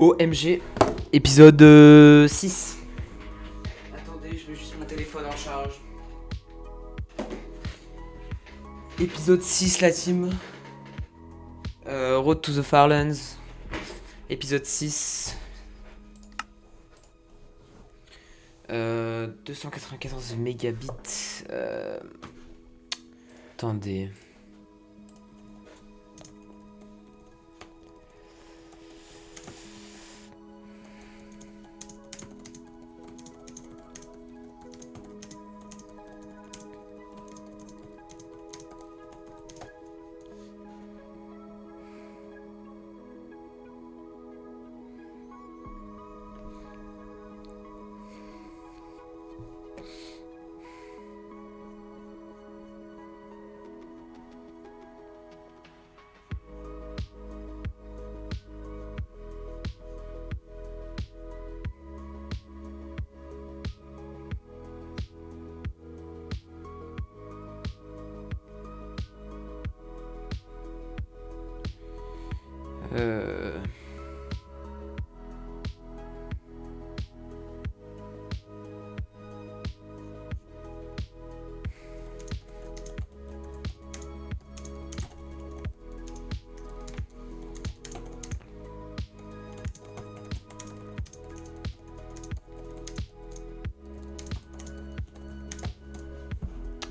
OMG, épisode 6. Attendez, je mets juste mon téléphone en charge. Épisode 6, la team. Road to the Farlands. Épisode 6. 294 mégabits. Attendez.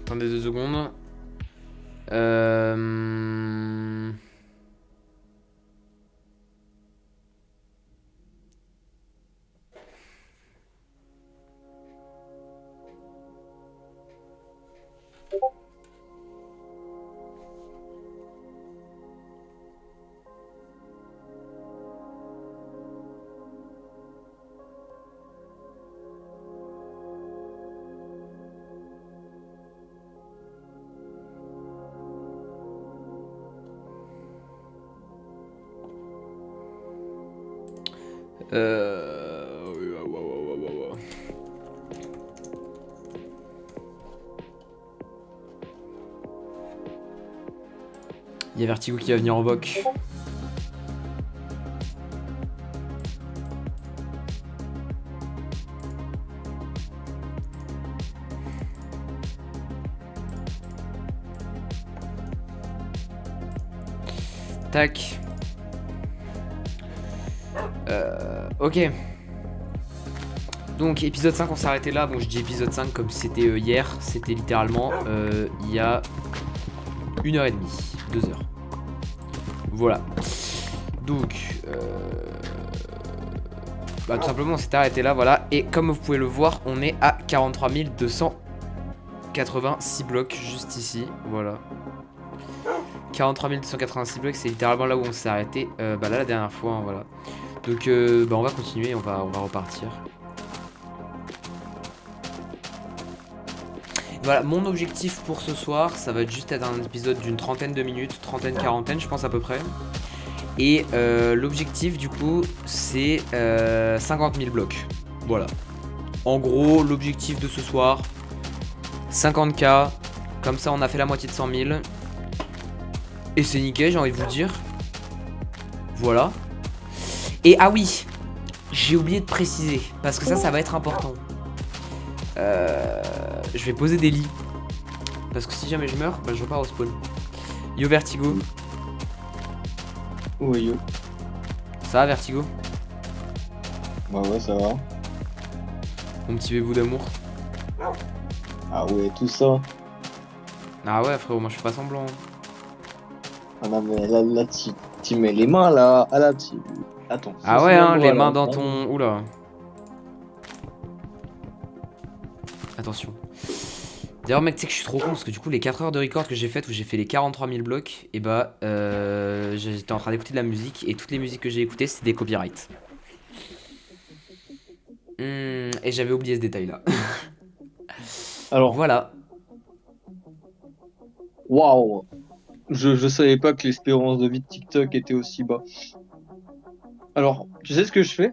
Attendez 2 secondes. Il y a Vertigo qui va venir en voc. Tac. Ok. Donc épisode 5 on s'est arrêté là. Bon je dis épisode 5 comme c'était hier. C'était littéralement il y a 1h30, 2h. Voilà. Donc tout simplement on s'est arrêté là, voilà. Et comme vous pouvez le voir, on est à 43 286 blocs juste ici. Voilà. 43 286 blocs, c'est littéralement là où on s'est arrêté là la dernière fois, hein, voilà. Donc on va continuer, on va repartir. Voilà, mon objectif pour ce soir, ça va juste être un épisode d'une trentaine de minutes, quarantaine je pense à peu près. Et l'objectif du coup c'est 50 000 blocs. Voilà. En gros l'objectif de ce soir, 50k, comme ça on a fait la moitié de 100 000. Et c'est nickel, j'ai envie de vous dire. Voilà. Et ah oui, j'ai oublié de préciser, parce que ça va être important. Je vais poser des lits. Parce que si jamais je meurs, je repars au spawn. Yo Vertigo. Ouais yo. Ça va Vertigo? Bah ouais ça va. Mon petit bébou d'amour. Ah ouais tout ça. Ah ouais frérot, moi je fais pas semblant. Ah non mais là tu mets les mains là. Ah là tu... Attends. Ah ouais hein, les mains dans ton... Oula. Attention. D'ailleurs mec tu sais que je suis trop con parce que du coup les 4 heures de record que j'ai faites où j'ai fait les 43 000 blocs, et j'étais en train d'écouter de la musique et toutes les musiques que j'ai écoutées c'était des copyrights. Et j'avais oublié ce détail là. Alors voilà. Waouh. Je savais pas que l'espérance de vie de TikTok était aussi bas. Alors tu sais ce que je fais?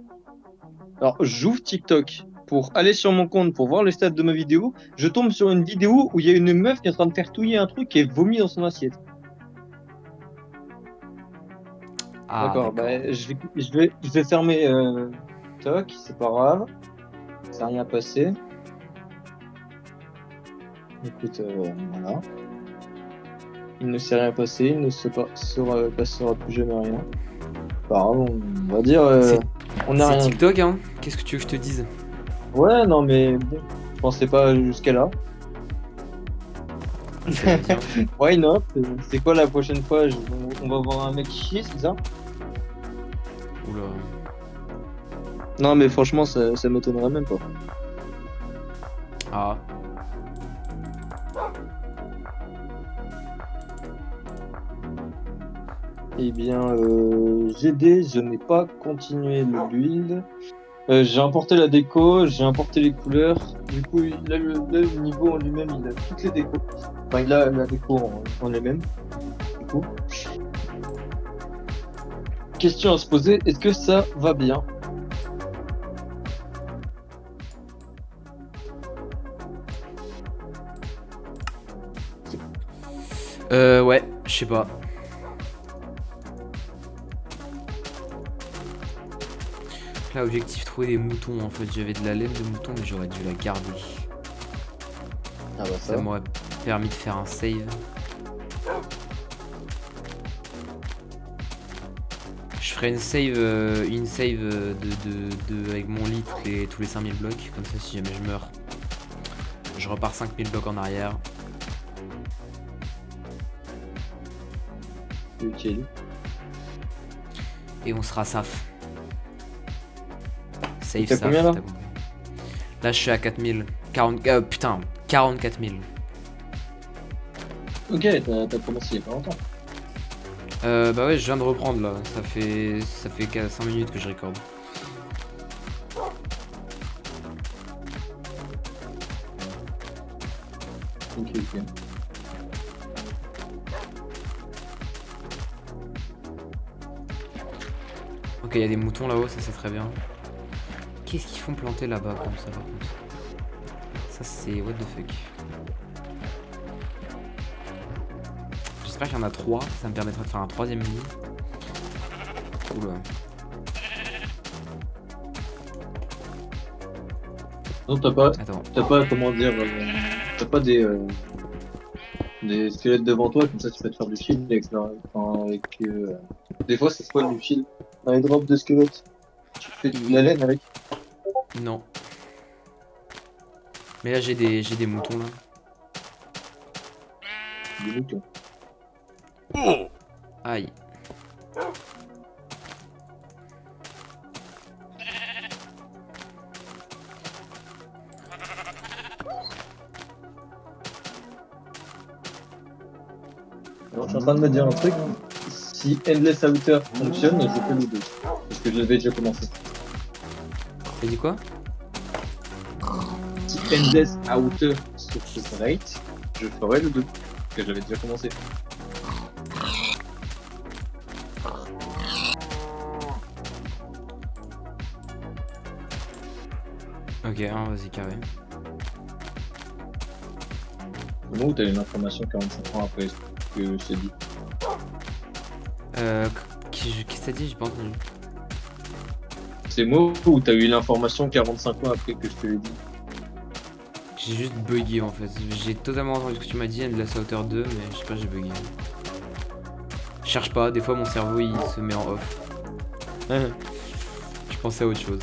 Alors j'ouvre TikTok pour aller sur mon compte pour voir le stade de ma vidéo, je tombe sur une vidéo où il y a une meuf qui est en train de faire touiller un truc et vomit dans son assiette. Ah, D'accord, d'accord. bah, je vais fermer TikTok, c'est pas grave, ça n'a rien passé. Écoute, voilà. Il ne s'est rien passé, il ne passera plus jamais rien. Pas grave, on va dire, C'est on n'a c'est rien dit. TikTok, hein. Qu'est-ce que tu veux que je te dise? Ouais, non, mais bon, je pensais pas jusqu'à là. C'est vas-y, hein. Why not? C'est quoi la prochaine fois? On va voir un mec chier, c'est ça? Oula. Non, mais franchement, ça m'étonnerait même pas. Ah. Eh bien, GD, je n'ai pas continué le build. J'ai importé la déco, j'ai importé les couleurs. Du coup, là, le niveau en lui-même, il a toutes les décos. Enfin, il a la déco en elle-même. Du coup, question à se poser, est-ce que ça va bien? Ouais, je sais pas. Là, objectif trouver des moutons. En fait, j'avais de la laine de mouton, mais j'aurais dû la garder. Ah bah Ça ça. m'aurait permis de faire un save. Je ferai une save avec mon lit tous les 5000 blocs. Comme ça, si jamais je meurs, je repars 5000 blocs en arrière. C'est utile. Et on sera safe. Safe, T'as safe, combien là? t'as compris. Là, je suis à 4000. 40, putain, 44 000. Ok, t'as commencé il y a pas longtemps. Bah ouais, je viens de reprendre là. Ça fait 5 minutes que je record. Ok, ok. Ok, il y a des moutons là-haut, ça c'est très bien. Qu'est-ce qu'ils font planter là-bas comme ça par contre? Ça c'est what the fuck. J'espère qu'il y en a 3, ça me permettra de faire un troisième lit. Oula. Non, Attends. comment dire, t'as pas des squelettes devant toi, comme ça tu peux te faire du shield des fois, c'est quoi du shield? Dans les drops de squelettes. Tu fais de la laine avec. Non. Mais là j'ai des moutons là. Des moutons. Aïe. Alors, je suis en train de me dire un truc. Si Endless Outer fonctionne, je fais le 2. Parce que je l'avais déjà commencé. T'as dit quoi? Si Endless Outer se rate, je ferai le 2. Parce que j'avais déjà commencé. Ok, hein, vas-y carré. Au moment où t'as une information 45 ans après ce que je t'ai dit. Qu'est-ce que t'as dit? J'ai pas entendu. C'est moi où t'as eu l'information 45 ans après que je te l'ai dit. J'ai juste bugué en fait. J'ai totalement entendu ce que tu m'as dit, Endless Outer 2, mais je sais pas, j'ai bugué. Je cherche pas, des fois mon cerveau il se met en off. Je pensais à autre chose.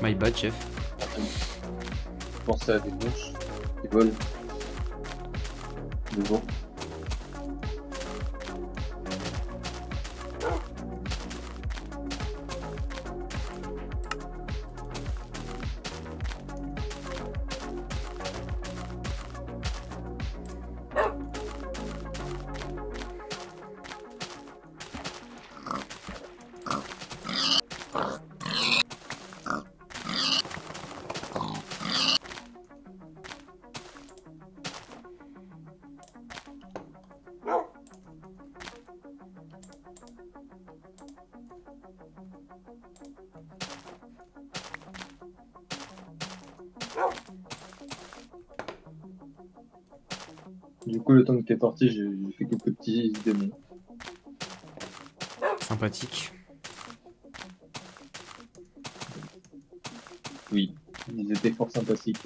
My bad, chef. Pensez à des mouches qui volent devant. Du coup, le temps que t'es parti, j'ai fait quelques petits démons. Sympathique. Oui, ils étaient fort sympathiques,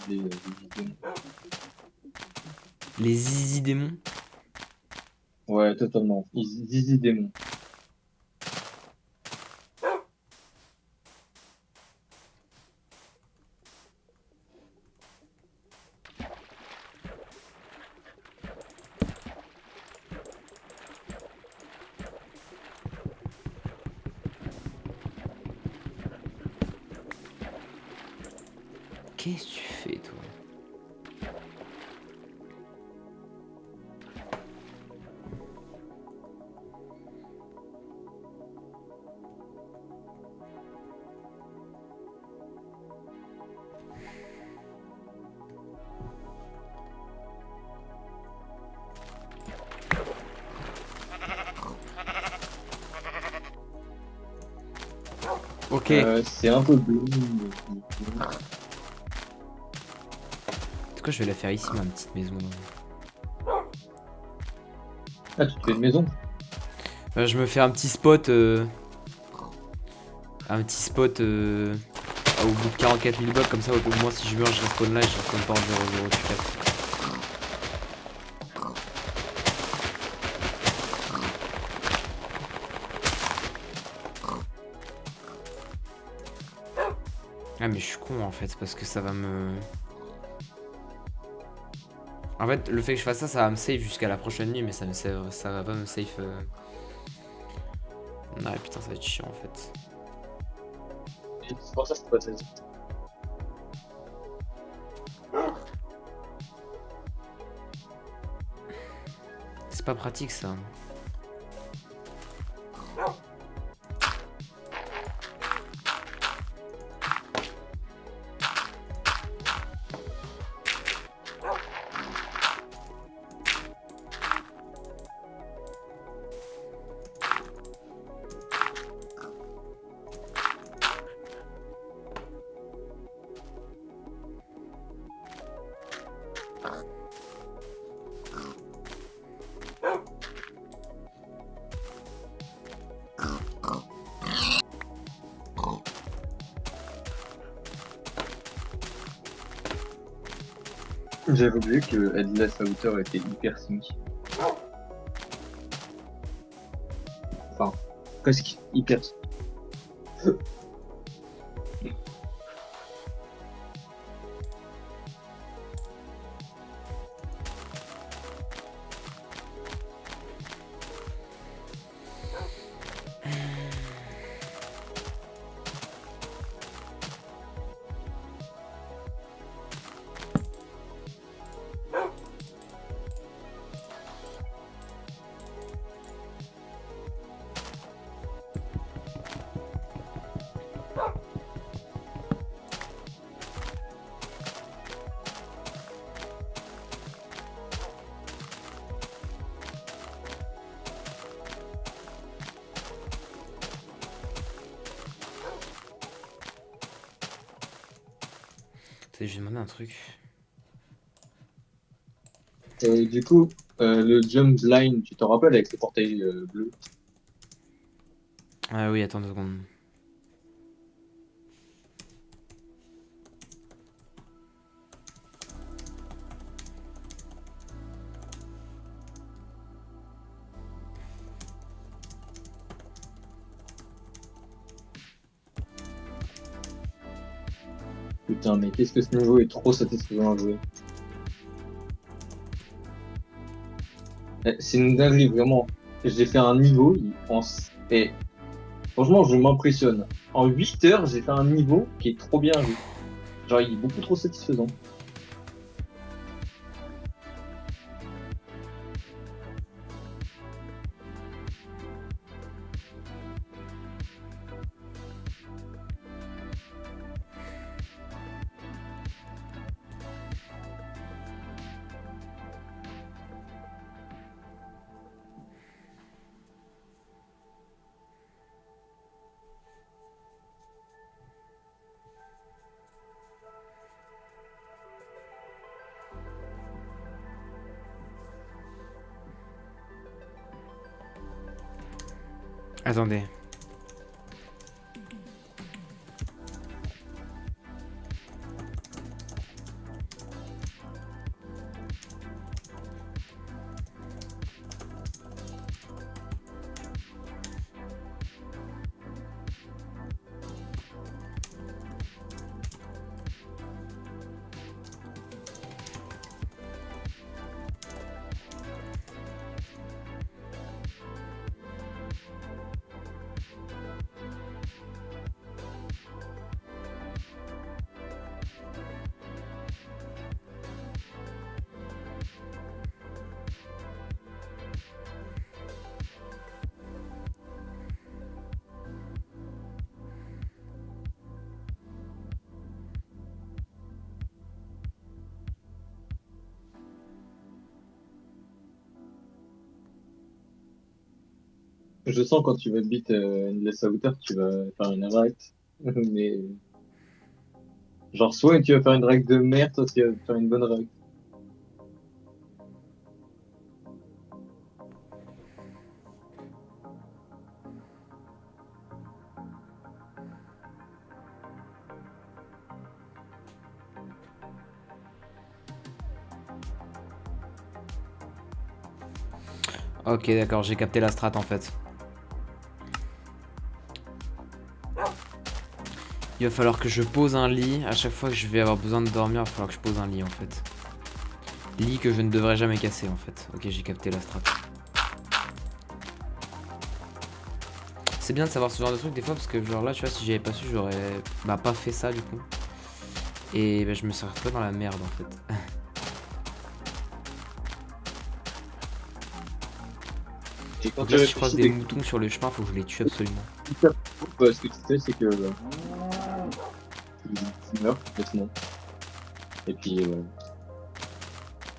les démons. Les zizi démons. Ouais, totalement. Zizi démons. Qu'est-ce que tu fais, toi? Ok. C'est un peu bleu. En tout cas, je vais la faire ici, ma petite maison. Ah, tu te fais une maison? Je me fais un petit spot. Un petit spot au bout de 44 000 blocs, comme ça, au moins, si je meurs, je respawn là et je respawn pas en 0,084. Ah, mais je suis con en fait, parce que ça va me. En fait, le fait que je fasse ça, ça va me save jusqu'à la prochaine nuit, mais ça va pas me save. Ah putain, ça va être chiant en fait. C'est pour ça que c'est pas ça. C'est pas pratique ça. J'avais oublié que Adidas à hauteur était hyper sync. Enfin, presque hyper sync. Je vais demander un truc. Du coup, le jump line, tu t'en rappelles avec le portail bleu? Ah oui, attends 2 secondes. Putain, mais qu'est-ce que ce niveau est trop satisfaisant à jouer. C'est une dinguerie, vraiment. J'ai fait un niveau, et franchement, je m'impressionne. En 8 heures, j'ai fait un niveau qui est trop bien joué. Genre, il est beaucoup trop satisfaisant. Attendez. Je sens quand tu vas beat Endless Outer, tu vas faire une raid. Mais genre, soit tu vas faire une raid de merde, soit tu vas faire une bonne raid. Ok, d'accord, j'ai capté la strat en fait. Il va falloir que je pose un lit. À chaque fois que je vais avoir besoin de dormir, il va falloir que je pose un lit en fait. Lit que je ne devrais jamais casser en fait. Ok, j'ai capté la strat. C'est bien de savoir ce genre de truc des fois parce que genre là tu vois si j'avais pas su j'aurais pas fait ça du coup. Et je me serais retrouvé dans la merde en fait. Et quand Donc tu là si je croise réfléchis, des moutons sur le chemin, faut que je les tue absolument. ce que tu sais, c'est que tu meurs, sinon. Et puis,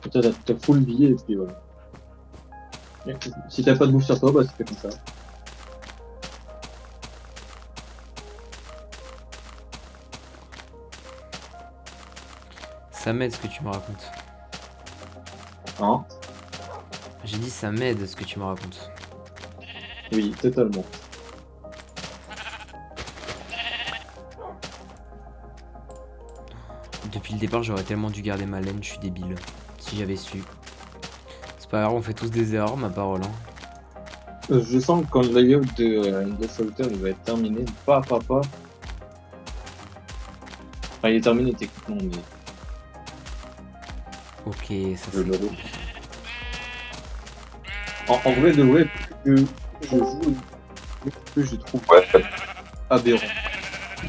comme ça, t'as full vie, et puis voilà. Si t'as pas de bouffe sur toi, bah c'est comme ça. Ça m'aide ce que tu me racontes. Hein? J'ai dit ça m'aide ce que tu me racontes. Oui, totalement. Depuis le départ j'aurais tellement dû garder ma laine, je suis débile. Si j'avais su. C'est pas grave, on fait tous des erreurs, ma parole. Hein. Je sens que quand le layout de Endless Outer il va être terminé, pas à pas. Enfin, il est terminé techniquement, mais Ok, ça je c'est... le roule. En vrai de vrai, plus que je joue, plus je trouve aberrant.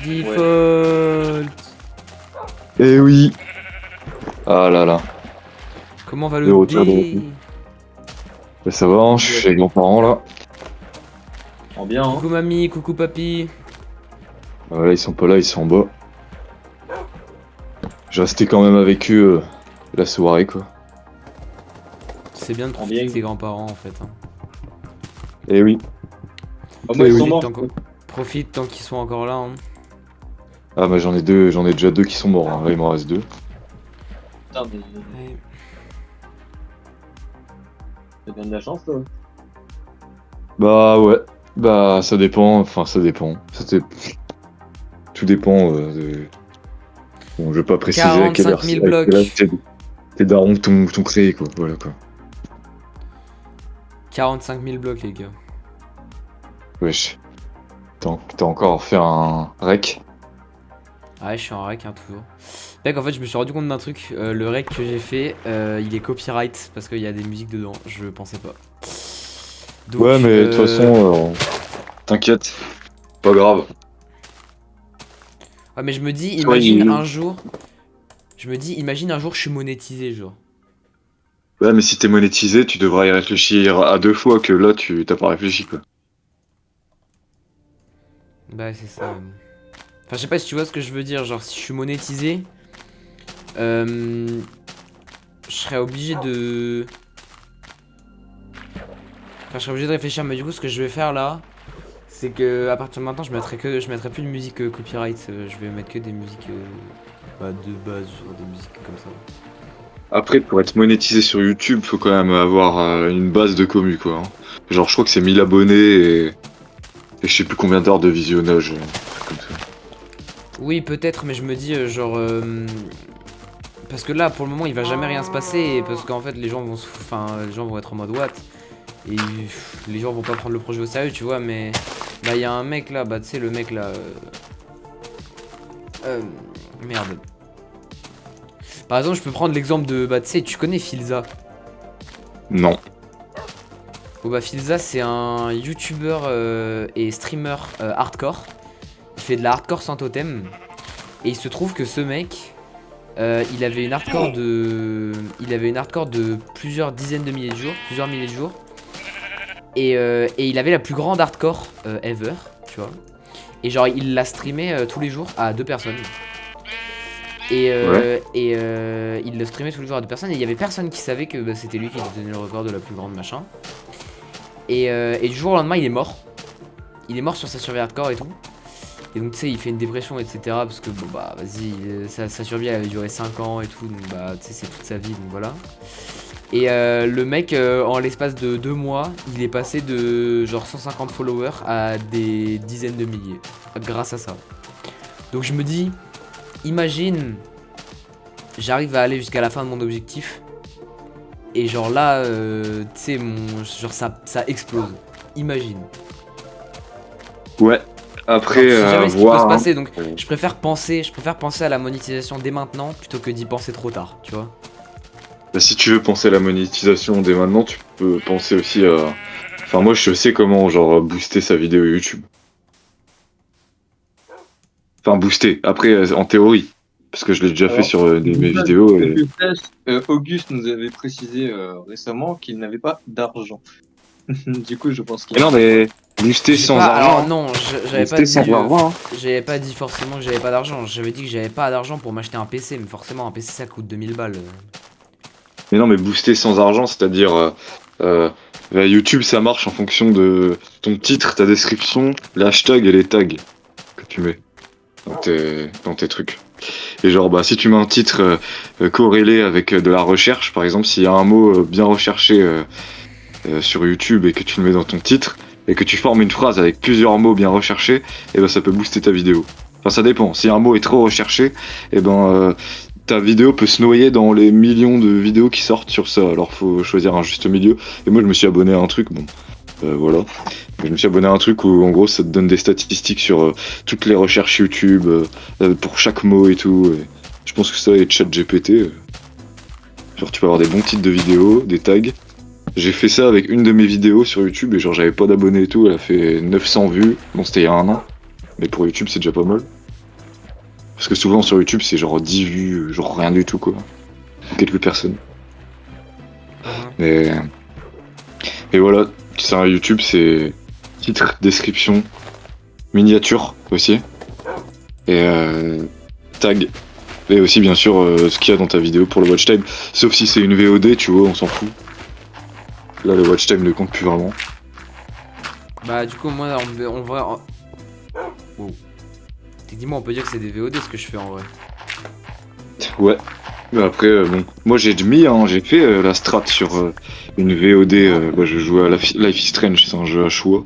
Default. Eh oui. Ah là là. Comment va De le retour de dé? Bah, ça va, hein, je suis chez les grands-parents là. En bien, hein. Coucou mamie, coucou papy. Là, ils sont pas là, ils sont en bas. Je restais quand même avec eux la soirée quoi. C'est bien de En profiter bien. de tes grands-parents en fait. Hein. Eh oui. Ah, moi, ils sont Profite morts. Profite tant qu'ils sont encore là. Hein. Ah bah j'en ai déjà deux qui sont morts, hein. Là il m'en reste deux. Putain, mais Ouais. t'as bien de la chance, toi. Bah ouais. Bah ça dépend, enfin ça dépend. Tout dépend Bon, je vais pas préciser à quelle 45 heure 000 blocs. tes darons t'ont créé quoi, voilà quoi. 45 000 blocs les gars. Wesh. T'as encore fait un rec? Ouais, je suis en rec hein, toujours. Mec, en fait, je me suis rendu compte d'un truc. Le rec que j'ai fait, il est copyright parce qu'il y a des musiques dedans. Je pensais pas. Donc, Ouais mais de toute façon, t'inquiète. Pas grave. ouais, mais je me dis, Soit imagine il- un jour. Imagine un jour je suis monétisé, genre. Ouais, mais si t'es monétisé, tu devrais y réfléchir à deux fois que là, t'as pas réfléchi, quoi. Bah, c'est ça. Enfin, je sais pas si tu vois ce que je veux dire. Genre, si je suis monétisé, je serais obligé de. Enfin, je serais obligé de réfléchir. Mais du coup, ce que je vais faire là, c'est que à partir de maintenant, je mettrai plus de musique copyright. Je vais mettre que des musiques de base, genre des musiques comme ça. Après, pour être monétisé sur YouTube, faut quand même avoir une base de commu, quoi. Hein. Genre, je crois que c'est 1000 abonnés Et je sais plus combien d'heures de visionnage, un truc comme ça. Oui, peut-être, mais je me dis, parce que là, pour le moment, il va jamais rien se passer, et parce qu'en fait, les gens vont les gens vont être en mode what, et les gens vont pas prendre le projet au sérieux, tu vois, mais bah, il y a un mec là, bah, tu sais, le mec là, merde. Par exemple, je peux prendre l'exemple de, bah, tu sais, tu connais Filza. Non. Bon, bah, Filza, c'est un YouTuber et streamer hardcore. Il fait de la hardcore sans totem. Et il se trouve que ce mec, il avait une hardcore de plusieurs dizaines de milliers de jours, plusieurs milliers de jours. Et il avait la plus grande hardcore ever, tu vois. Et genre, il l'a streamé tous les jours à 2 personnes. Il le streamait tous les jours à 2 personnes. Et il y avait personne qui savait que bah, c'était lui qui détenait le record de la plus grande machin. Et du jour au lendemain, il est mort. Il est mort sur sa survie hardcore et tout. Et donc tu sais il fait une dépression etc parce que bon bah vas-y sa survie elle avait duré 5 ans et tout donc bah tu sais c'est toute sa vie donc voilà. Et le mec en l'espace de 2 mois il est passé de genre 150 followers à des dizaines de milliers grâce à ça. Donc je me dis imagine j'arrive à aller jusqu'à la fin de mon objectif et genre là tu sais genre ça explose. Imagine. Ouais. Après, Je sais jamais ce qui peut se voir. passer, donc je préfère penser à la monétisation dès maintenant plutôt que d'y penser trop tard, tu vois. Bah, si tu veux penser à la monétisation dès maintenant, tu peux penser aussi à. Enfin, moi, je sais comment, genre, booster sa vidéo YouTube. Enfin, booster. Après, en théorie. Parce que je l'ai déjà fait Alors, sur mes vidéos. Et... Auguste nous avait précisé récemment qu'il n'avait pas d'argent. Du coup, je pense qu'il Mais non, mais booster J'ai sans pas, argent. alors non, j'avais pas Booster dit, sans argent. Hein. j'avais pas dit forcément que j'avais pas d'argent. J'avais dit que j'avais pas d'argent pour m'acheter un PC, mais forcément un PC ça coûte 2000 balles. Mais non, mais booster sans argent, c'est-à-dire. YouTube, ça marche en fonction de ton titre, ta description, les hashtags et les tags que tu mets dans tes trucs. Et genre, bah, si tu mets un titre corrélé avec de la recherche, par exemple, s'il y a un mot bien recherché sur YouTube et que tu le mets dans ton titre, et que tu formes une phrase avec plusieurs mots bien recherchés, et ben ça peut booster ta vidéo. Enfin, ça dépend. Si un mot est trop recherché, et ben ta vidéo peut se noyer dans les millions de vidéos qui sortent sur ça. Alors, faut choisir un juste milieu. Et moi, je me suis abonné à un truc, bon, voilà. Je me suis abonné à un truc où, en gros, ça te donne des statistiques sur toutes les recherches YouTube, pour chaque mot et tout. Et je pense que ça et ChatGPT. Genre, tu peux avoir des bons titres de vidéos, des tags. J'ai fait ça avec une de mes vidéos sur YouTube et genre, j'avais pas d'abonnés et tout. Elle a fait 900 vues. Bon, c'était il y a 1 an. Mais pour YouTube, c'est déjà pas mal. Parce que souvent sur YouTube, c'est genre 10 vues, genre rien du tout, quoi. Quelques personnes. Et voilà, c'est un YouTube, c'est titre, description, miniature aussi, et tag, et aussi bien sûr ce qu'il y a dans ta vidéo pour le watch time, sauf si c'est une VOD, tu vois, on s'en fout. Là, le watch time ne compte plus vraiment. Bah du coup moi on va... Wow. Techniquement on peut dire que c'est des VOD ce que je fais en vrai. Ouais. Mais après, bon, moi j'ai mis, hein, j'ai fait la strat sur une VOD. Bah, je jouais à Life is Strange, c'est un jeu à choix.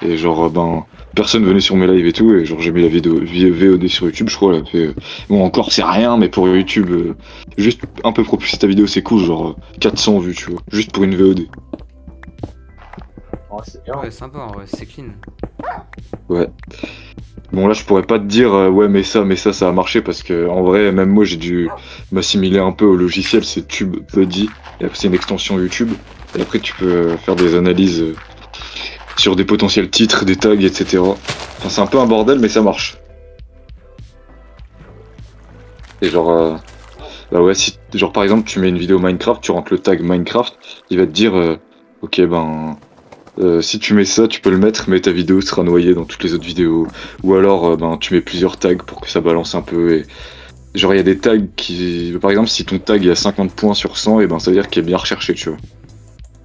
Et genre, ben, personne venait sur mes lives et tout, et genre j'ai mis la vidéo VOD sur YouTube, je crois, elle a fait. Bon, encore c'est rien, mais pour YouTube, juste un peu propulser ta vidéo, c'est cool, genre 400 vues, tu vois, juste pour une VOD. Oh, c'est bien. Ouais sympa en vrai, c'est clean. Ouais. Bon là je pourrais pas te dire ouais mais ça a marché parce que en vrai même moi j'ai dû m'assimiler un peu au logiciel, c'est TubeBuddy et après c'est une extension YouTube et après tu peux faire des analyses sur des potentiels titres, des tags etc. Enfin c'est un peu un bordel mais ça marche. Et genre bah ouais si genre par exemple tu mets une vidéo Minecraft, tu rentres le tag Minecraft, il va te dire ok ben si tu mets ça, tu peux le mettre, mais ta vidéo sera noyée dans toutes les autres vidéos. Ou alors, ben, tu mets plusieurs tags pour que ça balance un peu. Et genre, il y a des tags qui, par exemple, si ton tag est à 50 points sur 100, et ben, ça veut dire qu'il est bien recherché, tu vois.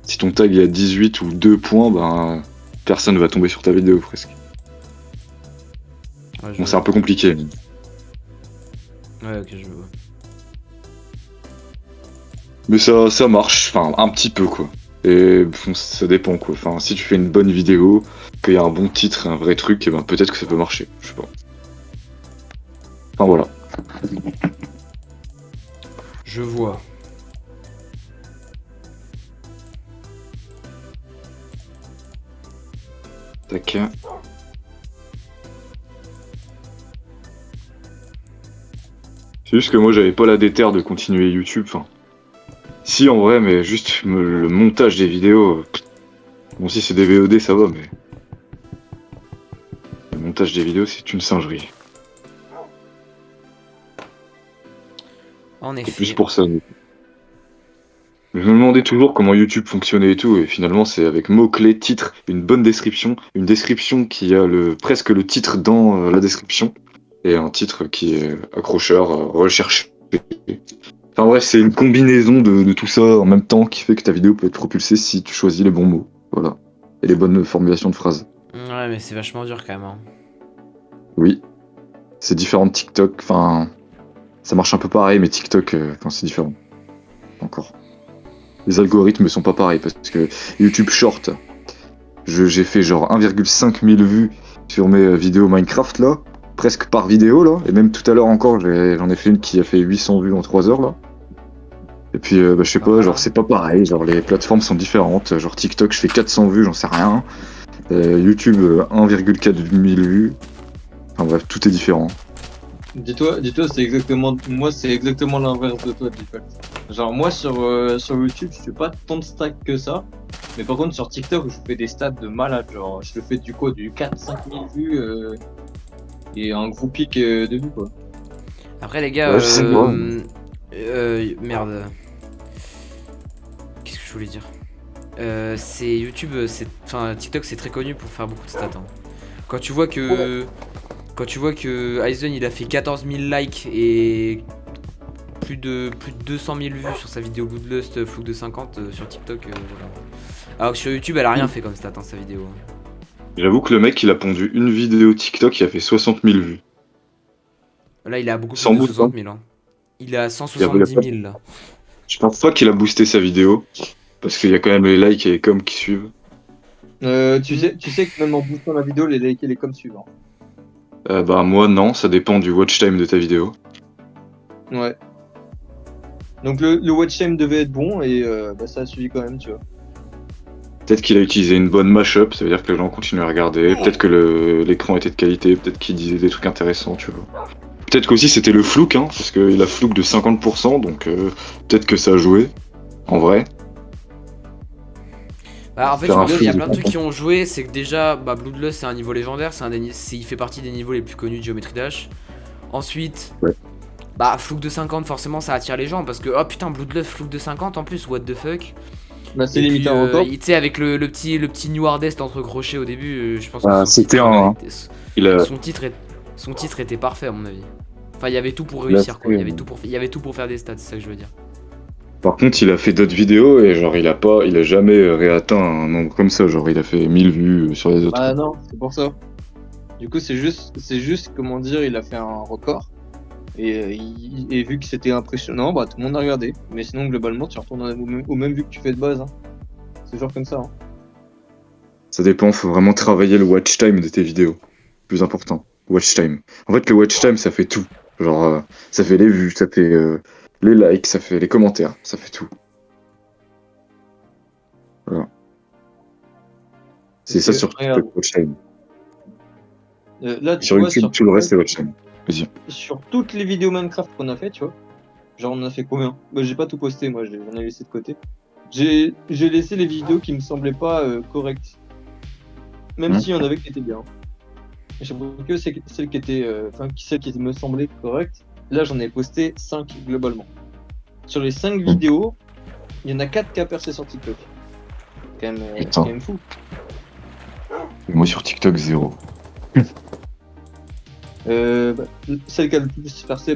Si ton tag est à 18 ou 2 points, ben, personne va tomber sur ta vidéo presque. Ouais, Bon, c'est un peu compliqué. Ouais ok je vois. Mais ça marche, enfin, un petit peu quoi. Et bon, ça dépend quoi. Enfin, si tu fais une bonne vidéo, qu'il y a un bon titre, un vrai truc, et ben peut-être que ça peut marcher. Je sais pas. Enfin voilà. Je vois. Tac. C'est juste que moi j'avais pas la déterre de continuer YouTube. Enfin, si en vrai, mais juste le montage des vidéos. Bon, si c'est des VOD, ça va, mais le montage des vidéos, c'est une singerie. En C'est effet. plus pour ça. Je me demandais toujours comment YouTube fonctionnait et tout, et finalement c'est avec mots-clés, titre, une bonne description, une description qui a presque le titre dans la description, et un titre qui est accrocheur, recherché. Enfin bref, c'est une combinaison de tout ça en même temps qui fait que ta vidéo peut être propulsée si tu choisis les bons mots. Voilà. Et les bonnes formulations de phrases. Ouais, mais c'est vachement dur quand même. Hein. Oui. C'est différent de TikTok, enfin... Ça marche un peu pareil, mais TikTok, c'est différent. Encore. Les algorithmes sont pas pareils, parce que YouTube Short, j'ai fait genre 1,5 mille vues sur mes vidéos Minecraft, là. Presque par vidéo, là. Et même tout à l'heure encore, j'en ai fait une qui a fait 800 vues en 3 heures, là. Et puis, je sais pas, genre c'est pas pareil, genre les plateformes sont différentes. Genre TikTok, je fais 400 vues, j'en sais rien. YouTube, 1,4 mille vues. Enfin bref, tout est différent. Dis-toi, c'est exactement, moi c'est exactement l'inverse de toi, Default. Genre moi sur YouTube, je fais pas tant de stats que ça, mais par contre sur TikTok, je fais des stats de malade, genre je le fais du 4-5 000 vues et un gros pic de vues quoi. Après les gars, Ouais, je sais pas. merde. Qu'est-ce que je voulais dire c'est YouTube, enfin TikTok c'est très connu pour faire beaucoup de stats. Hein. Quand tu vois que Aizen il a fait 14 000 likes et plus de 200 000 vues sur sa vidéo Bloodlust Fluke de 50 sur TikTok, voilà. Alors que sur YouTube elle a rien fait comme stat sa vidéo. J'avoue que le mec il a pondu une vidéo TikTok qui a fait 60 000 vues. Là il a beaucoup plus Sans de bout, 60 000. Hein. Il est à Il 170 000 là. Je pense pas qu'il a boosté sa vidéo, parce qu'il y a quand même les likes et les coms qui suivent. Tu sais que même en boostant la vidéo, les likes et les coms suivent. Hein. Bah moi non, ça dépend du watch time de ta vidéo. Ouais. Donc le watch time devait être bon et ça a suivi quand même, tu vois. Peut-être qu'il a utilisé une bonne mashup, ça veut dire que les gens continuent à regarder, peut-être que l'écran était de qualité, peut-être qu'il disait des trucs intéressants, tu vois. Peut-être qu'aussi c'était le flouk, hein, parce qu'il a flouk de 50%, donc peut-être que ça a joué, en vrai. Bah, en fait, Faire je un pense qu'il y a flou plein de de trucs qui ont joué. C'est que déjà, Bloodlust c'est un niveau légendaire, il fait partie des niveaux les plus connus de Geometry Dash. Ensuite, Ouais. Fluke de 50, forcément ça attire les gens parce que oh putain, Bloodlust Fluke de 50 en plus, what the fuck. Bah c'est Et limite puis, un record. tu sais, avec le petit New Hardest entre crochets au début, je pense que Ah, c'était Il a... son titre était parfait à mon avis. Enfin, il y avait tout pour réussir quoi, il y avait tout pour faire des stats, c'est ça que je veux dire. Par contre, il a fait d'autres vidéos et genre il a jamais réatteint un nombre comme ça, genre il a fait 1000 vues sur les autres. Bah non, c'est pour ça. Du coup, c'est juste, comment dire, il a fait un record. Et vu que c'était impressionnant, bah tout le monde a regardé. Mais sinon, globalement, tu retournes aux mêmes vues que tu fais de base. Hein. C'est genre comme ça. Hein. Ça dépend, faut vraiment travailler le watch time de tes vidéos. Plus important, watch time. En fait, le watch time, ça fait tout. Genre, ça fait les vues, ça fait les likes, ça fait les commentaires, ça fait tout. Voilà. C'est ça sur regarde, watch time. là, tu Sur vois, YouTube, tout le reste, c'est watch time. Vas-y. sur toutes les vidéos Minecraft qu'on a fait, tu vois. Genre, on en a fait combien? Bah, j'ai pas tout posté, moi, j'en ai laissé de côté. J'ai laissé les vidéos qui me semblaient pas correctes. Même s'il y en avait qui étaient bien. J'ai pris que celles qui étaient, celles qui me semblaient correctes. Là, j'en ai posté 5 globalement. Sur les 5 vidéos, il y en a 4 qui a percé sur TikTok. C'est quand même fou. Moi sur TikTok, 0. Celle qui a le plus percé,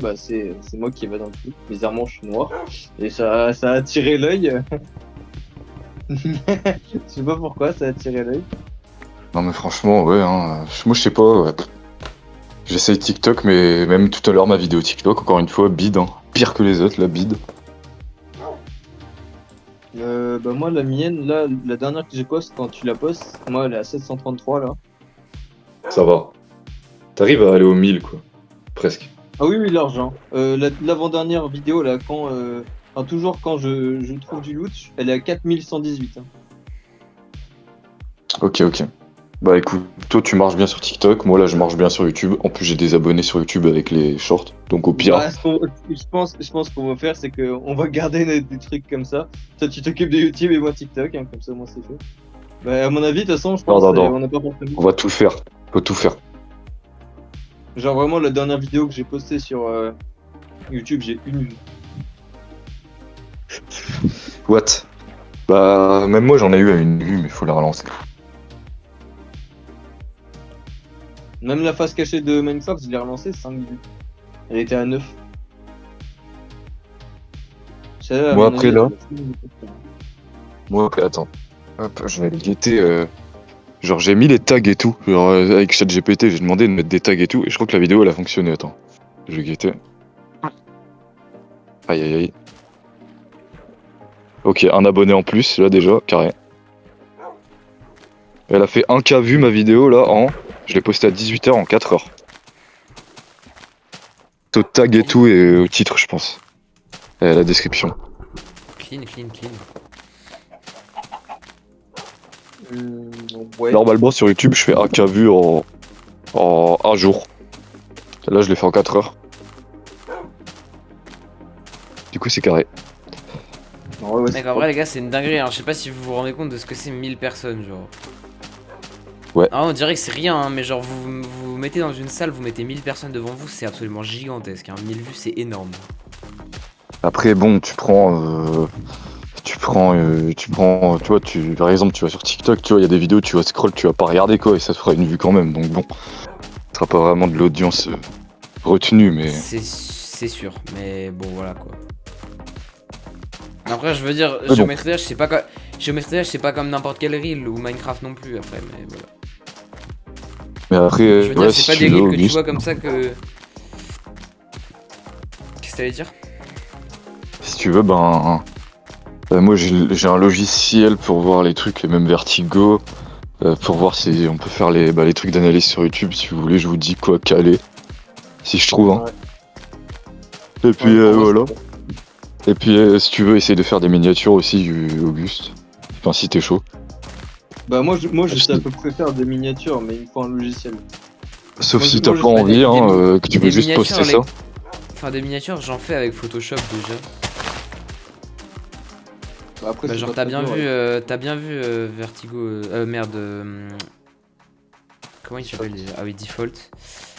c'est moi qui va dans le truc. Bizarrement, je suis noir. Et ça a attiré l'œil. Je sais pas pourquoi, ça a attiré l'œil. Non mais franchement, ouais, hein, moi je sais pas, ouais. J'essaye TikTok, mais même tout à l'heure, ma vidéo TikTok, encore une fois, bide, hein. Pire que les autres, la bide. Bah moi la mienne, là, la dernière que j'ai poste, quand tu la postes, moi elle est à 733 là. Ça va. T'arrives à aller au 1000, quoi. Presque. Ah oui, oui, l'argent. L'avant-dernière vidéo là, enfin, toujours quand je trouve du loot, elle est à 4118. Hein. Ok, ok. Bah écoute, toi tu marches bien sur TikTok, moi là je marche bien sur YouTube. En plus j'ai des abonnés sur YouTube avec les shorts, donc au pire. Bah, je pense qu'on va faire, c'est qu'on va garder des trucs comme ça. Toi, tu t'occupes de YouTube et moi TikTok, hein, comme ça, moi c'est fait. Bah, à mon avis, de toute façon, je Non, pense non, non. on n'a pas forcément. On va tout faire. Faut tout faire. Genre, vraiment, la dernière vidéo que j'ai postée sur YouTube, j'ai une vue. What? Bah même moi j'en ai eu à une vue, mais faut la relancer. Même la face cachée de Minecraft, je l'ai relancée, 5 vues. Elle était à 9. Celle-là, à Moi mon après avis, là, elle doit faire. moi après attends. Hop, je vais le guetter. Genre j'ai mis les tags et tout. Genre avec ChatGPT j'ai demandé de mettre des tags et tout, et je crois que la vidéo elle a fonctionné. Attends. Je vais guetter. Aïe aïe aïe. Ok, un abonné en plus, là déjà, carré. Elle a fait 1K vu ma vidéo là en. Je l'ai postée à 18h en 4 heures. Au tag et tout et au titre, je pense. Et à la description. Clean, clean, clean. Ouais. Normalement sur YouTube, je fais 1K vu en un jour. Là, je l'ai fait en 4 heures. Du coup, c'est carré. Ouais, ouais, Mec, en vrai, les gars, c'est une dinguerie. Alors, je sais pas si vous vous rendez compte de ce que c'est 1000 personnes, genre. Ouais. Ah, on dirait que c'est rien, hein, mais genre, vous mettez dans une salle, vous mettez 1000 personnes devant vous, c'est absolument gigantesque. Hein. 1000 vues, c'est énorme. Après, bon, tu vois, par exemple, tu vas sur TikTok, tu vois, il y a des vidéos, tu vas scroll, tu vas pas regarder quoi, et ça te fera une vue quand même. Donc bon, ce sera pas vraiment de l'audience retenue, mais. C'est sûr, mais bon, voilà quoi. Après, je veux dire, bon. Géométrie Dash, c'est pas, Géométrie Dash, c'est pas comme n'importe quel reel ou Minecraft non plus, après, mais voilà. Mais après, Je veux dire, ouais, c'est si pas tu des veux, reels que tu Auguste, vois comme ça que. Qu'est-ce que t'allais dire? si tu veux, moi j'ai un logiciel pour voir les trucs, même Vertigo, pour voir si on peut faire les trucs d'analyse sur YouTube. Si vous voulez, je vous dis quoi caler, si je trouve. Hein. Ouais. Et puis Ouais, pour moi, voilà. Et puis si tu veux, essayer de faire des miniatures aussi, Auguste. Enfin, si t'es chaud. Bah, moi, je sais à Sauf peu près faire des miniatures, mais il me faut un logiciel. si t'as Moi, je pas sais envie, que tu veux Des juste miniatures, poster ça. Enfin, des miniatures, j'en fais avec Photoshop déjà. Bah, après, Bah, c'est genre, pas t'as très bien dur, vu, ouais. Vertigo. Merde. Comment il s'appelle déjà? Ah oui, Default.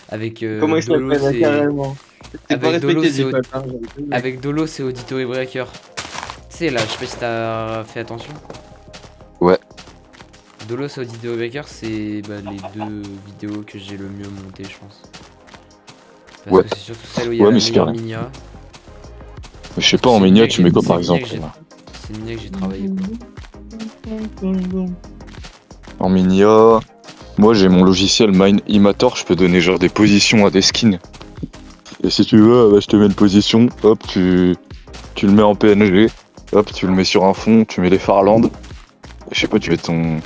Avec Comment il Dolo, s'appelle, là, c'est. carrément? C'est pas Avec Dolo, respecté, c'est j'ai pas hein, j'avais pas le mec. Avec Dolo, c'est Auditory Breaker. Tu sais, là, je sais pas si t'as fait attention. Ouais. Dolo, c'est Auditory Breaker, c'est bah, les deux vidéos que j'ai le mieux montées, je pense. Parce Ouais. que c'est surtout celle où il y a Ouais, la mais c'est meilleure carré. minia. Je sais pas, en minia, tu mets quoi par exemple? C'est une minia que j'ai travaillé quoi. En minia, moi j'ai mon logiciel Mine Imator, je peux donner genre des positions à des skins. Et si tu veux, je te mets une position, hop, tu le mets en PNG, hop, tu le mets sur un fond, tu mets les Farlands. Je sais pas, tu mets ton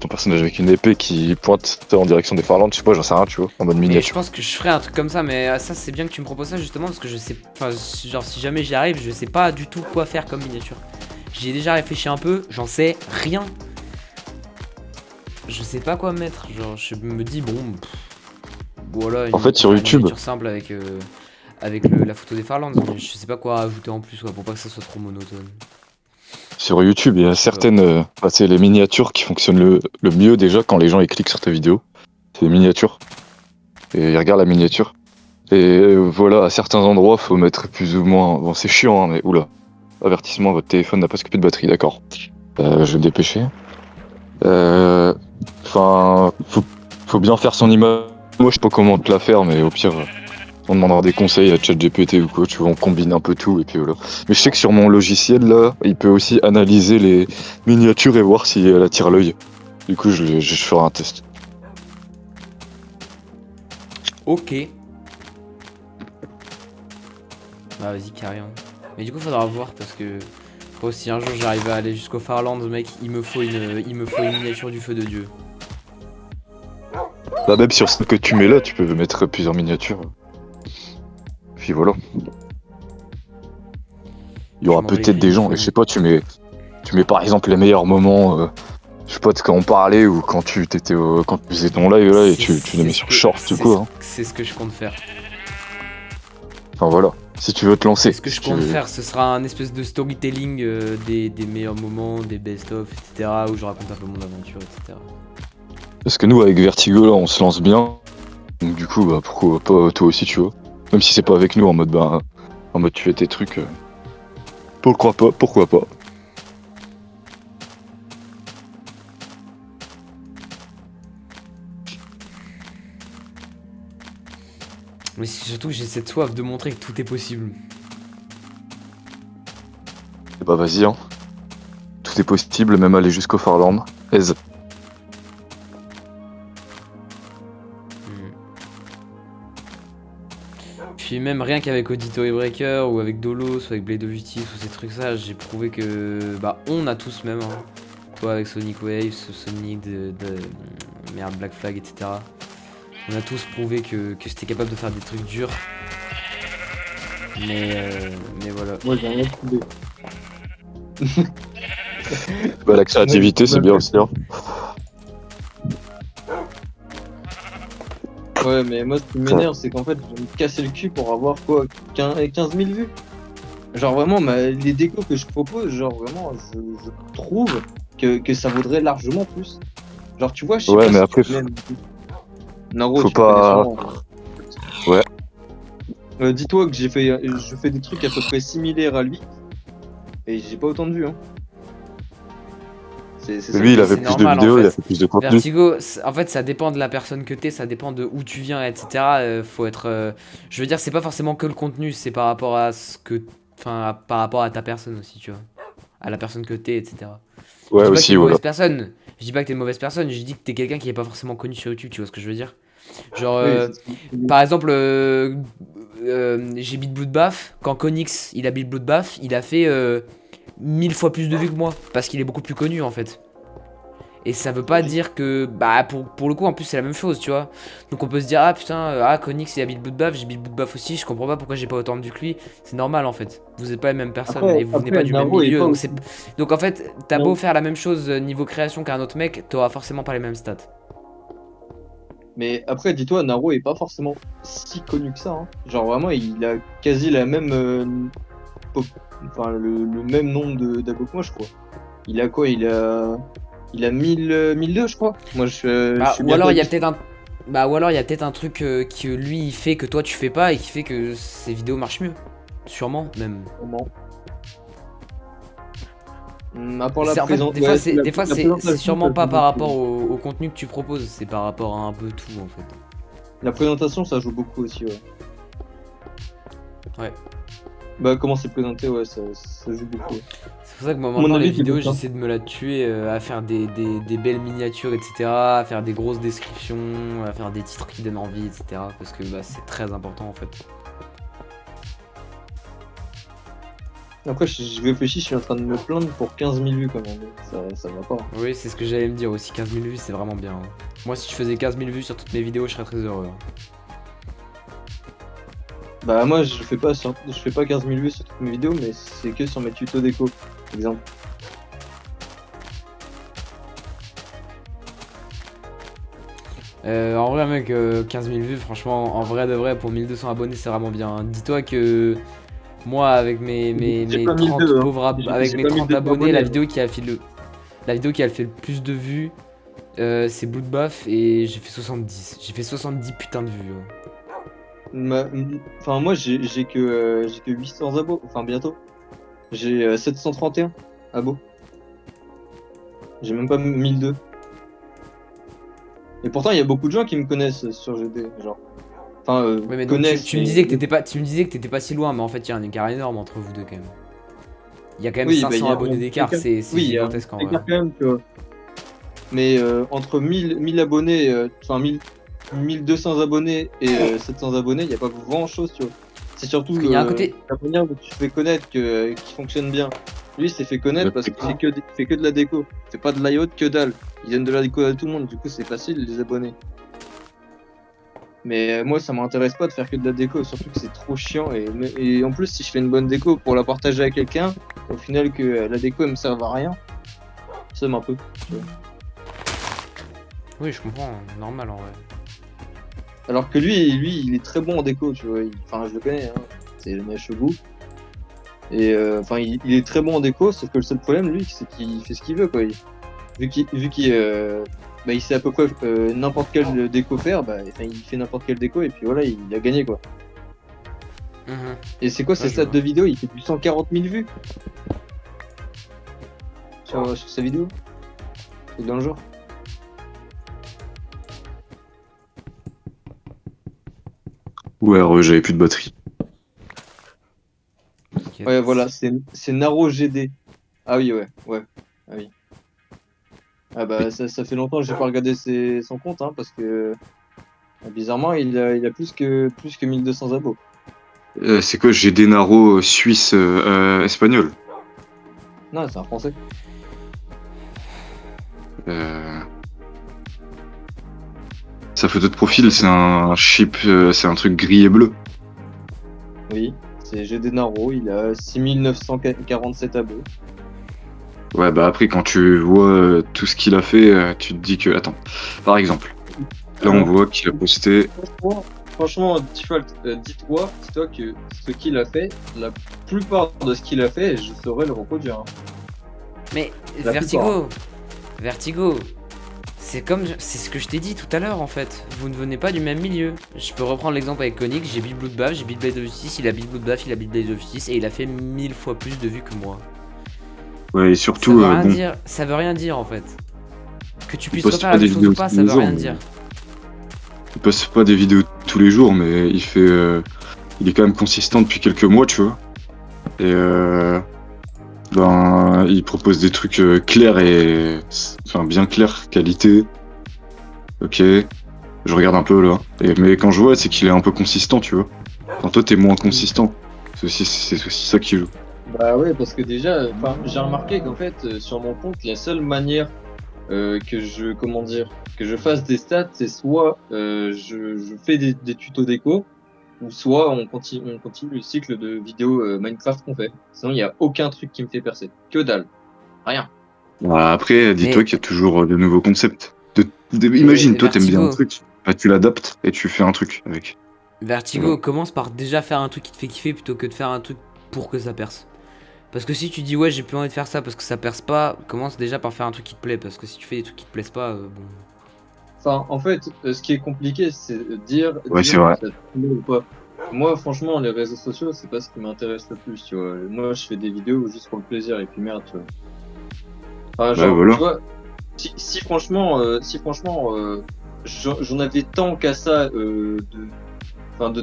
personnage avec une épée qui pointe en direction des Farlands, je sais pas, j'en sais rien, tu vois, en mode Mais je miniature. pense que je ferais un truc comme ça, mais ça c'est bien que tu me proposes ça justement parce que je sais, enfin genre si jamais j'y arrive, je sais pas du tout quoi faire comme miniature. J'y ai déjà réfléchi un peu, j'en sais rien. Je sais pas quoi mettre, genre je me dis bon, voilà, En fait, sur une YouTube, miniature simple avec la photo des Farlands, mais je sais pas quoi rajouter en plus quoi, pour pas que ça soit trop monotone. il y a certaines, c'est les miniatures qui fonctionnent le mieux déjà quand les gens ils cliquent sur ta vidéo. C'est les miniatures. Et ils regardent la miniature. Et voilà, à certains endroits, faut mettre plus ou moins. Bon, c'est chiant, hein, mais oula. Avertissement, votre téléphone n'a presque plus de batterie, d'accord. Je vais me dépêcher. Enfin, faut bien faire son image. Moi, je sais pas comment te la faire, mais au pire, on demandera des conseils à ChatGPT ou quoi. Tu vois, on combine un peu tout et puis voilà. Mais je sais que sur mon logiciel là, il peut aussi analyser les miniatures et voir si elle attire l'œil. Du coup, je ferai un test. Ok. Bah vas-y carré. Mais du coup faudra voir parce que Moi, si un jour j'arrive à aller jusqu'au Farland, mec, il me faut une miniature du feu de Dieu. Bah, même sur ce que tu mets là, tu peux mettre plusieurs miniatures. Puis voilà. Il y aura m'en peut-être écris des une gens, fois. et je sais pas, tu mets par exemple les meilleurs moments, je sais pas, de quand on parlait ou quand tu t'étais quand tu faisais ton live là, et tu les mets sur short ou quoi. Hein. C'est ce que je compte faire. Enfin voilà, si tu veux te lancer. Ce que je si tu compte veux. faire, ce sera un espèce de storytelling des meilleurs moments, des best-of, etc. Où je raconte un peu mon aventure, etc. Parce que nous, avec Vertigo, là, on se lance bien. Donc du coup, bah, pourquoi pas toi aussi, tu vois. Même si c'est pas avec nous, en mode, tu fais tes trucs. Pourquoi pas, pourquoi pas. Mais c'est surtout que j'ai cette soif de montrer que tout est possible. Et bah vas-y, hein. Tout est possible, même aller jusqu'au Farland. Aise. Puis même rien qu'avec Audito et Breaker, ou avec Dolos, ou avec Blade of Justice, ou ces trucs ça, j'ai prouvé que... Bah on a tous même, hein. Toi avec Sonic Wave, Sonic merde, Black Flag, etc. On a tous prouvé que c'était capable de faire des trucs durs. Mais voilà. Moi, j'ai rien trouvé. Bah la créativité, c'est bien aussi, hein. Ouais, mais moi, ce qui m'énerve, c'est qu'en fait, je vais me casser le cul pour avoir quoi 15 000 vues. Genre, vraiment, les décos que je propose, genre, vraiment, je trouve que ça vaudrait largement plus. Genre, tu vois, je sais Ouais, pas mais si après, tu connais- Naro, faut tu connais pas- sûrement. Dis-toi que je fais des trucs à peu près similaires à lui, et j'ai pas autant de vues, hein. C'est ça lui, il que- avait c'est plus de normal, en vidéos, il fait. a fait plus de contenu. Vertigo, en fait, ça dépend de la personne que t'es, ça dépend de où tu viens, etc. Faut être. Je veux dire, c'est pas forcément que le contenu, c'est par rapport à ce que. Enfin, par rapport à ta personne aussi, tu vois. À la personne que t'es, etc. Je Ouais, dis pas que t'es aussi, une voilà. mauvaise personne. Je dis pas que t'es une mauvaise personne, je dis que t'es quelqu'un qui est pas forcément connu sur YouTube, tu vois ce que je veux dire. Genre, Oui, c'est ce que je dis. par exemple, j'ai beat Bloodbath. Quand Konix il a beat Bloodbath, il a fait 1000 fois plus de vues que moi. Parce qu'il est beaucoup plus connu en fait. Et ça veut pas dire que. Bah, pour le coup, en plus, c'est la même chose, tu vois. Donc on peut se dire, ah putain, Konix il a beat Bloodbath, j'ai beat Bloodbath aussi, je comprends pas pourquoi j'ai pas autant de vues que lui. C'est normal en fait. Vous êtes pas les mêmes personnes et vous venez pas du même Naro est milieu. pas Donc, aussi- donc en fait, t'as Non. beau faire la même chose niveau création qu'un autre mec, t'auras forcément pas les mêmes stats. Mais après, dis-toi, Naro est pas forcément si connu que ça, hein. Genre, vraiment, il a quasi la même. Enfin, le même nombre d'abos que moi, je crois. Il a quoi? Il a 1002, je crois. Moi, je Bah, suis ou bien alors il y a connu. peut-être un. Bah, ou alors il y a peut-être un truc que lui il fait que toi tu fais pas et qui fait que ses vidéos marchent mieux. Sûrement, même. Comment? À part la En fait, présence. des fois, ouais, c'est, la- des fois, la c'est présentation, sûrement ça pas joue par beaucoup. rapport au contenu que tu proposes, c'est par rapport à un peu tout en fait. La présentation, ça joue beaucoup aussi, ouais. Ouais. Bah, comment c'est présenté, ouais, ça joue beaucoup. C'est pour ça que moi Mon maintenant avis, les c'est vidéos pour ça. j'essaie de me la tuer à faire des belles miniatures, etc. À faire des grosses descriptions, à faire des titres qui donnent envie, etc. Parce que bah, c'est très important en fait. Après, je réfléchis, je suis en train de me plaindre pour 15 000 vues quand même. Ça va pas. Oui, c'est ce que j'allais me dire aussi, 15 000 vues c'est vraiment bien. Hein. Moi si je faisais 15 000 vues sur toutes mes vidéos je serais très heureux. Hein. Bah, moi, je fais pas 15 000 vues sur toutes mes vidéos, mais c'est que sur mes tutos déco, par exemple. En vrai mec, 15 000 vues franchement, en vrai de vrai pour 1200 abonnés c'est vraiment bien. Hein. Dis-toi que moi avec mes J'ai pas 30 1002, hein. pauvres avec J'ai mes pas 30 1200 abonnés, la abonnés, vidéo qui a fait le plus de vues c'est Bloodbath et j'ai fait 70. J'ai fait 70 putain de vues. Hein. Enfin, moi, j'ai que 800 abos, enfin, bientôt. J'ai 731 abos. J'ai même pas 1002. Et pourtant, il y a beaucoup de gens qui me connaissent sur GD, genre. Enfin, Ouais mais donc connaissent. tu me disais que t'étais pas si loin mais en fait il y a un écart énorme entre vous deux quand même. Il y a quand même Oui, bah, 500 il y a abonnés un d'écart, écart. c'est Oui, il y a un gigantesque en vrai. écart quand même, tu vois. Mais entre 1000 abonnés, enfin 1200 abonnés et 700 abonnés, il n'y a pas grand chose, tu vois. C'est surtout Parce qu'il y a un côté. la manière dont tu te fais connaître qui fonctionne bien. Lui, il s'est fait connaître parce qu'il fait que de la déco. Il fait pas de layout, que dalle. Ils donnent de la déco à tout le monde, du coup, c'est facile les abonnés. Mais moi, ça m'intéresse pas de faire que de la déco, surtout que c'est trop chiant. Et en plus, si je fais une bonne déco pour la partager à quelqu'un, au final, que la déco elle me serve à rien, ça m'un peu. Tu vois. Oui, je comprends, normal en vrai. Alors que lui, il est très bon en déco, tu vois. Enfin, je le connais, hein. C'est le Shogu. Et enfin, il est très bon en déco, sauf que le seul problème, lui, c'est qu'il fait ce qu'il veut, quoi. Vu qu'il sait à peu près n'importe quelle déco faire, bah, enfin, il fait n'importe quelle déco et puis voilà, il a gagné, quoi. Mhm. Et c'est quoi ses je stats vois. de vidéo? Il fait du 140 000 vues sur sa vidéo. C'est dans le genre. Ouais, j'avais plus de batterie. T'inquiète. Ouais, voilà, c'est Naro GD. Ah oui, ouais. Ah oui. Ah bah, ça fait longtemps que j'ai pas regardé son compte, hein, parce que bizarrement, il a plus que 1200 abos. C'est quoi, j'ai des narros suisses espagnols. Non, c'est un français. Euh, Sa photo de profil, c'est un chip, c'est un truc gris et bleu. Oui, c'est GD Naro, il a 6947 abos. Ouais, bah après, quand tu vois tout ce qu'il a fait, tu te dis que... Attends, par exemple, là on Alors, voit qu'il a posté... franchement, Default, dis-toi que ce qu'il a fait, la plupart de ce qu'il a fait, je saurais le reproduire. Hein. Mais La Vertigo, c'est ce que je t'ai dit tout à l'heure en fait. Vous ne venez pas du même milieu. Je peux reprendre l'exemple avec Konix, j'ai Beat Bloodbath, j'ai Beat Blade of Justice, il a Beat Bloodbath, il a Beat Blade of Justice et il a fait 1000 fois plus de vues que moi. Ouais, et Ça surtout, veut rien bon, dire, ça veut rien dire en fait. Que tu il puisses poste refaire pas la des même chose vidéos ou pas, tous ça les veut jours, rien mais... dire. Il poste pas des vidéos tous les jours, mais il fait... il est quand même consistant depuis quelques mois, tu vois. Et ben, il propose des trucs clairs et... Enfin, bien clairs, qualité. Ok, je regarde un peu, là. Mais quand je vois, c'est qu'il est un peu consistant, tu vois. Quand toi, t'es moins consistant. C'est aussi ça qui joue. Bah ouais, parce que déjà, enfin, j'ai remarqué qu'en fait, sur mon compte, la seule manière que je fasse des stats, c'est soit je fais des tutos déco, ou soit on continue le cycle de vidéos Minecraft qu'on fait. Sinon, il n'y a aucun truc qui me fait percer. Que dalle. Rien. Bah, après, dis-toi Mais, qu'il y a toujours de nouveaux concepts. mais Imagine, toi, t'aimes bien un Vertigo, truc, bah, tu l'adaptes et tu fais un truc avec. Vertigo, Voilà. commence par déjà faire un truc qui te fait kiffer plutôt que de faire un truc pour que ça perce. Parce que si tu dis ouais j'ai plus envie de faire ça parce que ça perce pas, commence déjà par faire un truc qui te plaît. Parce que si tu fais des trucs qui te plaisent pas, bon. Enfin, en fait, ce qui est compliqué, c'est Ouais, c'est dire que vrai. ça te plaît ou pas. Moi, franchement, les réseaux sociaux, c'est pas ce qui m'intéresse le plus, tu vois. Moi, je fais des vidéos juste pour le plaisir et puis merde, tu vois. Enfin, Ouais, genre, tu voilà. vois, si franchement, j'en avais tant qu'à ça,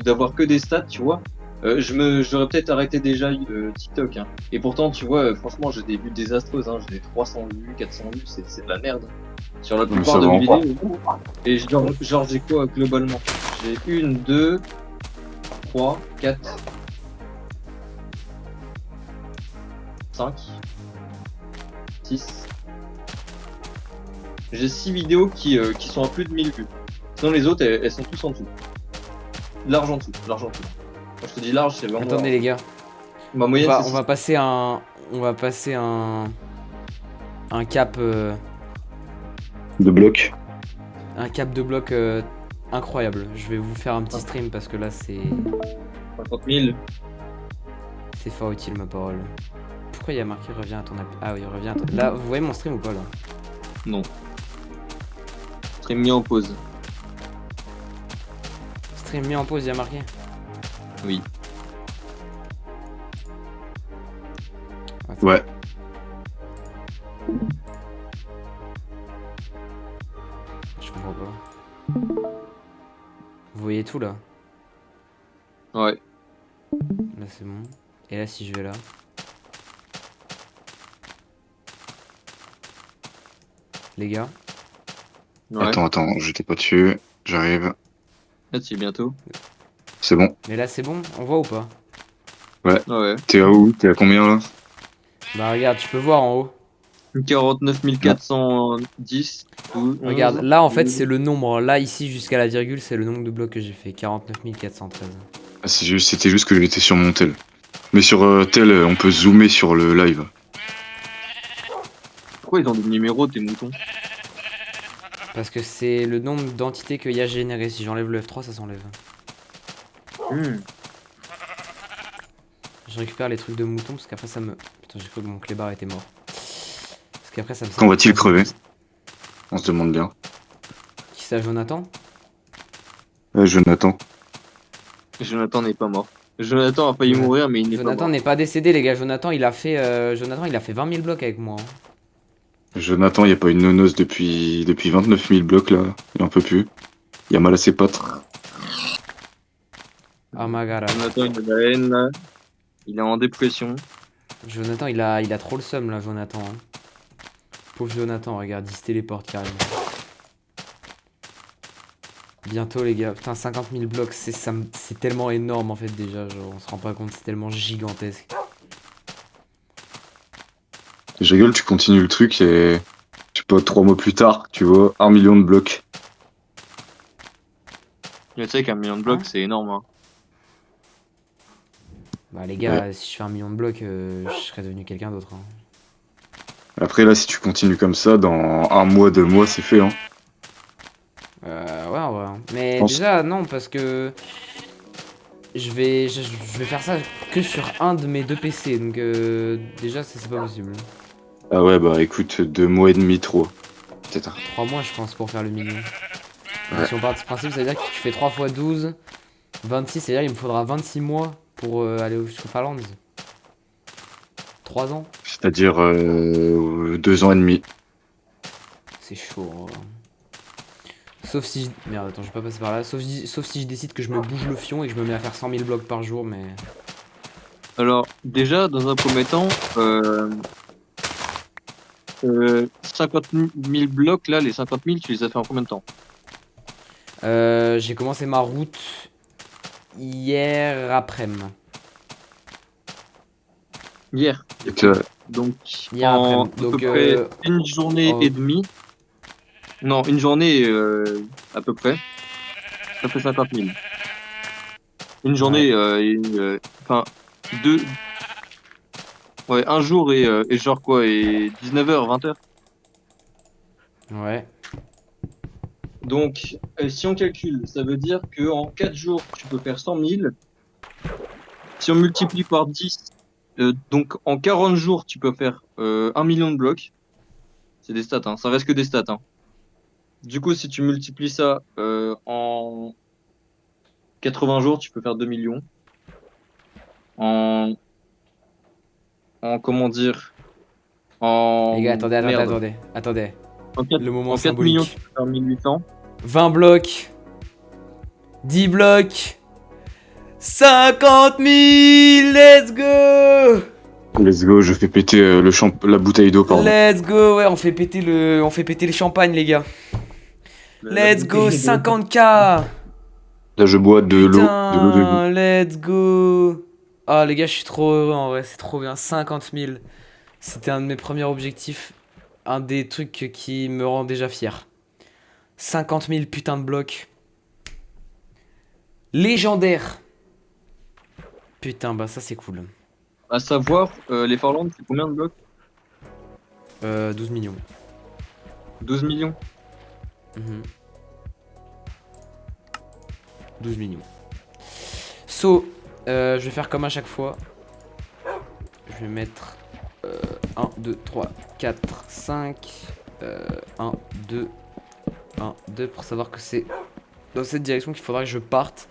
d'avoir que des stats, tu vois, j'aurais peut-être arrêté déjà TikTok, hein. Et pourtant, tu vois, franchement, j'ai des vues désastreuses, hein. J'ai des 300 vues, 400 vues, c'est de la merde. Sur la Mais plupart ça de va mes encore. vidéos. Et genre j'ai quoi globalement? J'ai 1, 2, 3, 4, 5, 6. J'ai 6 vidéos qui sont à plus de 1000 vues. Sinon les autres, elles sont tous en dessous. Large en dessous, large en dessous. Quand je te dis large, c'est vraiment Attendez large. les gars, Ma on moyenne, va, c'est on 6. va passer un cap, De blocs. un cap de bloc incroyable. Je vais vous faire un petit stream parce que là c'est 50 000. fort utile ma parole. Pourquoi il y a marqué reviens à ton app? Ah oui, reviens à ton... Là, vous voyez mon stream ou pas là? Non. Stream mis en pause. Stream mis en pause, il y a marqué. Oui. Attends. Ouais. Je comprends pas. Vous voyez tout là? Ouais. Là c'est bon. Et là si je vais là. Les gars. Ouais. Attends, j'étais pas dessus. J'arrive. Là, tu es bientôt. C'est bon. Mais là c'est bon, on voit ou pas? Ouais. Ouais. T'es à où? T'es à combien là? Bah regarde, tu peux voir en haut. 49 410. Regarde, là en fait c'est le nombre. Là ici jusqu'à la virgule, c'est le nombre de blocs que j'ai fait. 49 413. Ah, c'était juste que j'étais sur mon tel. Mais sur tel, on peut zoomer sur le live. Pourquoi ils ont des numéros, tes moutons? Parce que c'est le nombre d'entités qu'il y a généré. Si j'enlève le F3, ça s'enlève. Je récupère les trucs de mouton parce qu'après ça me... Putain, j'ai cru que mon clébard était mort. Parce qu'après ça me... Quand va-t-il crever? On se demande bien. Qui ça, Jonathan? Jonathan. Jonathan n'est pas mort. Jonathan a failli mourir, mais il n'est pas mort. Jonathan n'est pas décédé, les gars. Jonathan, il a fait 20 000 blocs avec moi. Hein. Jonathan, il n'y a pas une nonos depuis 29 000 blocs là. Il en peut plus. Il a mal à ses pattes. Oh my god. Jonathan, il a de la haine là. Il est en dépression. Jonathan, il a trop le seum là, Jonathan. Hein. Pauvre Jonathan, regarde, il se téléporte carrément. Bientôt, les gars. Putain, 50 000 blocs, c'est tellement énorme en fait déjà. Genre, on se rend pas compte, c'est tellement gigantesque. Je rigole, tu continues le truc et. Je sais pas, 3 mois plus tard, tu vois, 1 million de blocs. Tu sais qu'un million de blocs, c'est énorme. Hein. Bah, les gars, Ouais. si je fais 1 million de blocs, je serais devenu quelqu'un d'autre. Hein. Après, là, si tu continues comme ça, dans 1 mois, 2 mois, c'est fait, hein. Ouais, ouais. Mais Pense- déjà, non, parce que je vais faire ça que sur un de mes deux PC. Donc, déjà, c'est pas possible. Ah ouais, bah écoute, 2 mois et demi, 3. Peut-être. 3 mois, je pense, pour faire le million. Donc, Ouais. si on part de ce principe, ça veut dire que tu fais 3 fois 12, 26, c'est-à-dire il me faudra 26 mois pour aller jusqu'au Finlande. 3 ans. C'est-à-dire 2 ans et demi. C'est chaud. Hein. Sauf si merde, attends, je vais pas passer par là. Sauf si je décide que je me bouge le fion et que je me mets à faire 100 000 blocs par jour, mais... Alors, déjà, dans un premier temps, 50 000 blocs, là, les 50 000, tu les as fait en combien de temps? J'ai commencé ma route hier après-midi. Hier. Et que, Donc, Hier en après-midi. à Donc, peu près une journée oh. et demie. Non, une journée à peu près. Ça fait 50 000. Une journée, enfin, deux. Ouais, un jour et genre quoi, et 19h, 20h. Ouais. Donc, si on calcule, ça veut dire qu'en 4 jours, tu peux faire 100 000. Si on multiplie par 10, donc en 40 jours, tu peux faire 1 million de blocs. C'est des stats, hein. Ça reste que des stats. Hein. Du coup, si tu multiplies ça en 80 jours, tu peux faire 2 millions. En comment dire, en Les gars, attendez. merde. En 4, Le moment en 4 symbolique. millions, tu peux faire 1800. 20 blocs. 10 blocs. 50 000. Let's go. let's go, je fais péter la bouteille d'eau, pardon. Let's go. Ouais, on fait péter le champagne, les gars. Let's go, 50K. Là, je bois de l'eau de vie. Putain, let's go. Ah, les gars, je suis trop heureux en vrai, c'est trop bien. 50 000. C'était un de mes premiers objectifs. Un des trucs qui me rend déjà fier. 50 000 putain de blocs. Légendaire. Putain, bah ça c'est cool. À savoir, les Farlands, c'est combien de blocs? 12 millions. 12 millions. 12 millions. So, je vais faire comme à chaque fois. Je vais mettre 1, 2, 3, 4, 5. 1, 2, 1, 2 pour savoir que c'est dans cette direction qu'il faudra que je parte.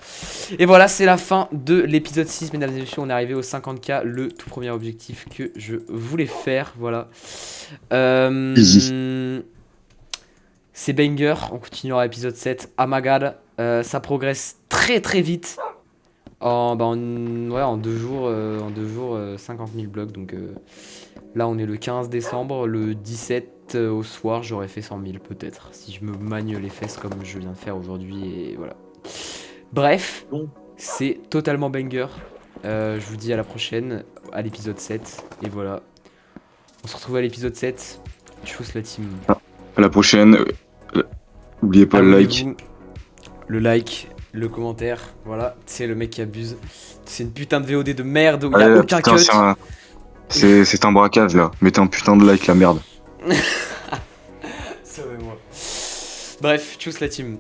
Et voilà, c'est la fin de l'épisode 6, mesdames et messieurs. On est arrivé au 50K, le tout premier objectif que je voulais faire. Voilà. C'est banger. On continuera à l'épisode 7. Oh my god. Ça progresse très très vite. En 2 jours, 50 000 blocs. Donc là, on est le 15 décembre. Le 17 au soir, j'aurais fait 100 000 peut-être. Si je me magne les fesses comme je viens de faire aujourd'hui. Et voilà. Bref, c'est totalement banger. Je vous dis à la prochaine, à l'épisode 7. Et voilà. On se retrouve à l'épisode 7. Tchuss la team. À la prochaine. Oubliez pas le like. Abonnez-vous, le like, le commentaire. Voilà, c'est le mec qui abuse. C'est une putain de VOD de merde où il y a Allez, aucun putain, cut. c'est un braquage là. Mettez un putain de like, la merde. Sauvez-moi. Bref, tchuss la team.